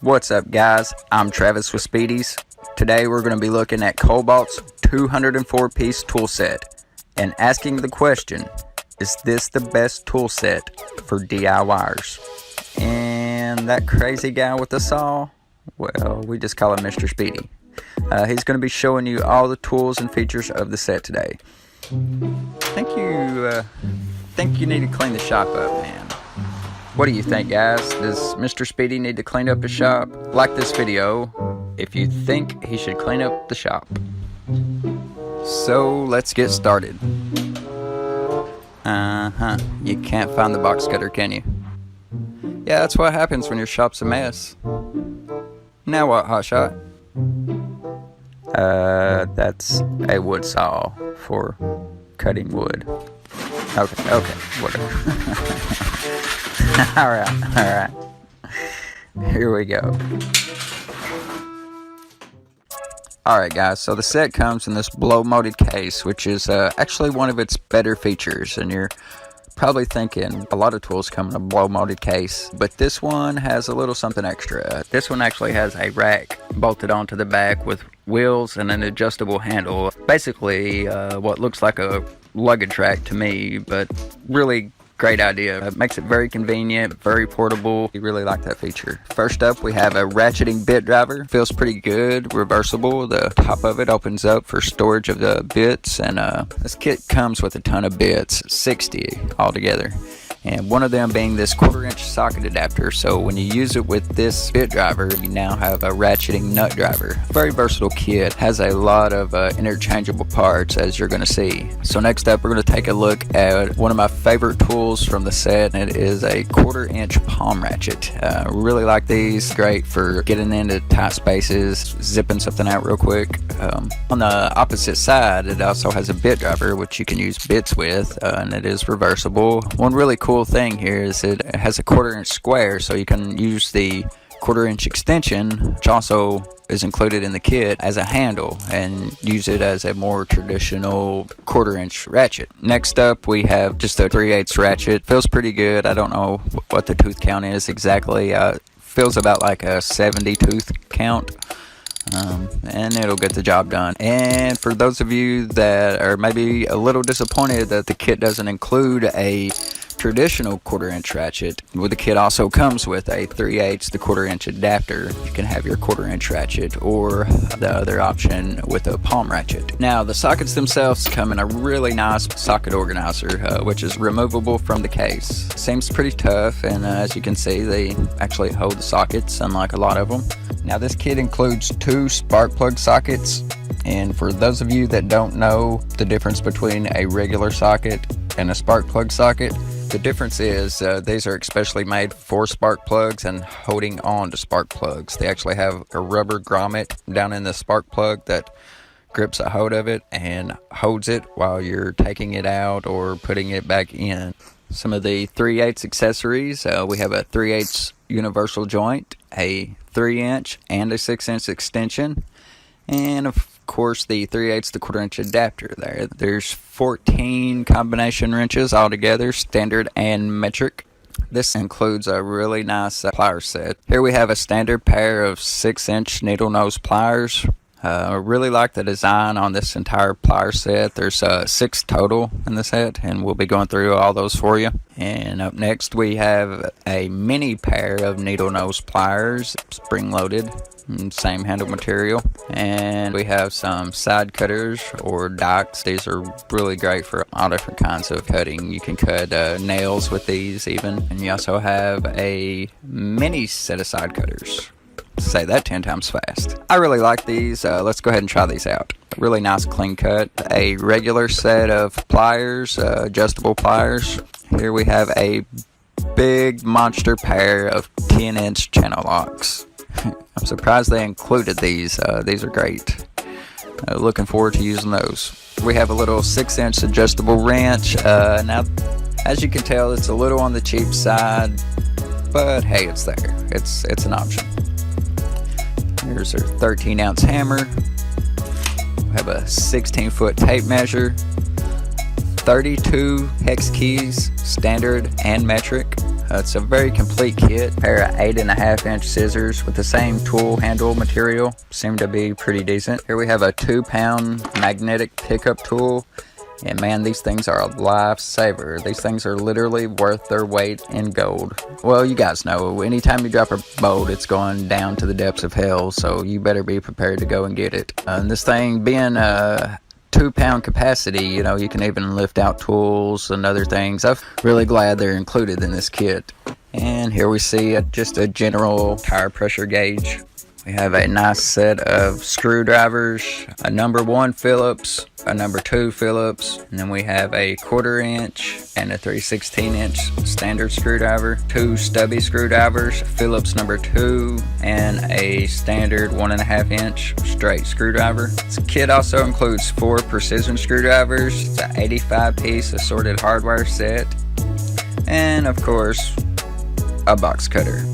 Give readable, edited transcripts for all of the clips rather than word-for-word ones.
What's up, guys? I'm Travis with Speedy's. Today we're going to be looking at Kobalt's 204 piece tool set and asking the question, is this the best tool set for DIYers? And that crazy guy with the saw, well, we just call him Mr. Speedy. He's going to be showing you all the tools and features of the set today. I think you need to clean the shop up, man. What do you think, guys? Does Mr. Speedy need to clean up his shop? Like this video if you think he should clean up the shop. So let's get started. You can't find the box cutter, can you? Yeah, that's what happens when your shop's a mess. Now what, hotshot? That's a wood saw for cutting wood. Okay, whatever. Alright. Here we go. Alright guys, so the set comes in this blow molded case, which is actually one of its better features, and you're probably thinking a lot of tools come in a blow molded case, but this one has a little something extra. This one actually has a rack bolted onto the back with wheels and an adjustable handle. Basically what looks like a luggage rack to me, but really great idea. It makes it very convenient, very portable. You really like that feature. First up, we have a ratcheting bit driver. Feels pretty good, reversible. The top of it opens up for storage of the bits, and this kit comes with a ton of bits, 60 altogether. And one of them being this 1/4-inch socket adapter. So when you use it with this bit driver, you now have a ratcheting nut driver. Very versatile kit, has a lot of interchangeable parts, as you're going to see. So next up, we're going to take a look at one of my favorite tools from the set, and it is a 1/4-inch palm ratchet. Really like these, great for getting into tight spaces, zipping something out real quick. On the opposite side, it also has a bit driver, which you can use bits with, and it is reversible. One really cool thing here is it has a 1/4-inch square, so you can use the 1/4-inch extension, which also is included in the kit, as a handle and use it as a more traditional 1/4-inch ratchet. Next up, we have just a 3/8 ratchet. Feels pretty good. I don't know what the tooth count is exactly. Feels about like a 70 tooth count. And it'll get the job done. And for those of you that are maybe a little disappointed that the kit doesn't include a traditional 1/4-inch ratchet, well, the kit also comes with a 3/8 the 1/4-inch adapter. You can have your 1/4-inch ratchet, or the other option with a palm ratchet. Now the sockets themselves come in a really nice socket organizer, which is removable from the case. Seems pretty tough, and as you can see, they actually hold the sockets, unlike a lot of them. Now this kit includes 2 spark plug sockets, and for those of you that don't know the difference between a regular socket and a spark plug socket, the difference is these are especially made for spark plugs and holding on to spark plugs. They actually have a rubber grommet down in the spark plug that grips a hold of it and holds it while you're taking it out or putting it back in. Some of the 3/8 accessories, we have a 3/8 universal joint, a 3-inch and a 6-inch extension, and of course the 3/8 the 1/4-inch adapter there. There's 14 combination wrenches altogether, standard and metric. This includes a really nice pliers set. Here we have a standard pair of 6-inch needle nose pliers. I really like the design on this entire pliers set. There's 6 total in the set, and we'll be going through all those for you. And up next, we have a mini pair of needle nose pliers, spring loaded, same handle material. And we have some side cutters or dikes. These are really great for all different kinds of cutting. You can cut nails with these even. And you also have a mini set of side cutters. Say that 10 times fast. I really like these. Let's go ahead and try these out. Really nice clean cut. A regular set of pliers, adjustable pliers. Here we have a big monster pair of 10-inch channel locks. I'm surprised they included these. These are great. Looking forward to using those. We have a little 6-inch adjustable wrench. Now, as you can tell, it's a little on the cheap side, but hey, it's there. It's an option. Here's our 13-ounce hammer. We have a 16-foot tape measure, 32 hex keys, standard and metric. It's a very complete kit. A pair of 8.5-inch scissors with the same tool handle material. Seem to be pretty decent. Here we have a 2-pound magnetic pickup tool. And man, these things are a lifesaver. These things are literally worth their weight in gold. Well, you guys know, anytime you drop a bolt, it's going down to the depths of hell, so you better be prepared to go and get it. And this thing being a 2-pound capacity, you know, you can even lift out tools and other things. I'm really glad they're included in this kit. And here we see just a general tire pressure gauge. We have a nice set of screwdrivers, a number 1 Phillips, a number 2 Phillips, and then we have a 1/4 inch and a 3/16-inch standard screwdriver, 2 stubby screwdrivers, Phillips number 2, and a standard 1.5-inch straight screwdriver. This kit also includes 4 precision screwdrivers. It's an 85-piece assorted hardware set, and of course, a box cutter.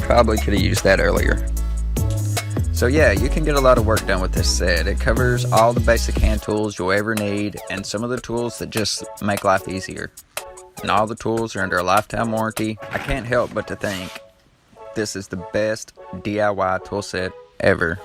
Probably could have used that earlier. So yeah, you can get a lot of work done with this set. It covers all the basic hand tools you'll ever need and some of the tools that just make life easier. And all the tools are under a lifetime warranty. I can't help but to think this is the best DIY tool set ever.